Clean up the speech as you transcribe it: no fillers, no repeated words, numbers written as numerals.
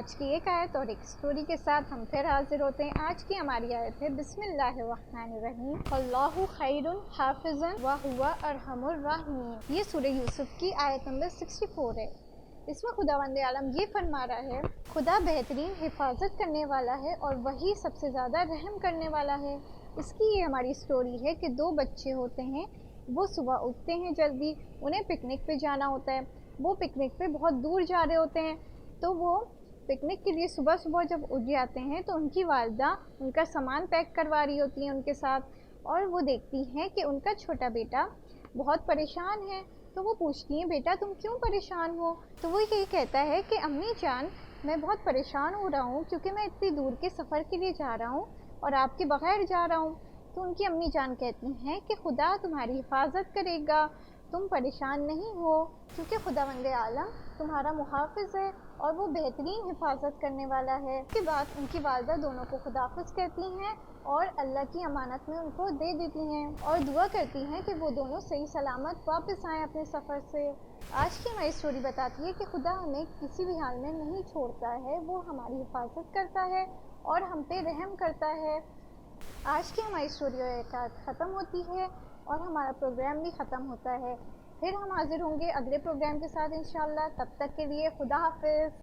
آج کی ایک آیت اور ایک سٹوری کے ساتھ ہم پھر حاضر ہوتے ہیں۔ آج کی ہماری آیت ہے بسم اللہ الرحمن الرحیم، اللہ خیر حافظا وہو ارحم الراحمین۔ یہ سورہ یوسف کی آیت نمبر 64 ہے۔ اس میں خداوند عالم یہ فرما رہا ہے، خدا بہترین حفاظت کرنے والا ہے اور وہی سب سے زیادہ رحم کرنے والا ہے۔ اس کی یہ ہماری سٹوری ہے کہ دو بچے ہوتے ہیں، وہ صبح اٹھتے ہیں جلدی، انہیں پکنک پہ جانا ہوتا ہے۔ وہ پکنک پہ بہت دور جا رہے ہوتے ہیں، تو وہ پکنک کے لیے صبح صبح جب اٹھ جاتے ہیں تو ان کی والدہ ان کا سامان پیک کروا رہی ہوتی ہیں ان کے ساتھ، اور وہ دیکھتی ہیں کہ ان کا چھوٹا بیٹا بہت پریشان ہے۔ تو وہ پوچھتی ہیں، بیٹا تم کیوں پریشان ہو؟ تو وہ یہی کہتا ہے کہ امی جان میں بہت پریشان ہو رہا ہوں کیونکہ میں اتنی دور کے سفر کے لیے جا رہا ہوں اور آپ کے بغیر جا رہا ہوں۔ تو ان کی امی جان کہتی ہیں کہ خدا تمہاری حفاظت کرے گا، تم پریشان نہیں ہو، کیونکہ خداوند عالم تمہارا محافظ ہے اور وہ بہترین حفاظت کرنے والا ہے۔ اس کے بعد ان کی والدہ دونوں کو خداحافظ کہتی ہیں اور اللہ کی امانت میں ان کو دے دیتی ہیں اور دعا کرتی ہیں کہ وہ دونوں صحیح سلامت واپس آئیں اپنے سفر سے۔ آج کی ہماری اسٹوری بتاتی ہے کہ خدا ہمیں کسی بھی حال میں نہیں چھوڑتا ہے، وہ ہماری حفاظت کرتا ہے اور ہم پہ رحم کرتا ہے۔ آج کی ہماری اسٹوری ختم ہوتی ہے اور ہمارا پروگرام بھی ختم ہوتا ہے۔ پھر ہم حاضر ہوں گے اگلے پروگرام کے ساتھ انشاءاللہ، تب تک کے لیے خدا حافظ۔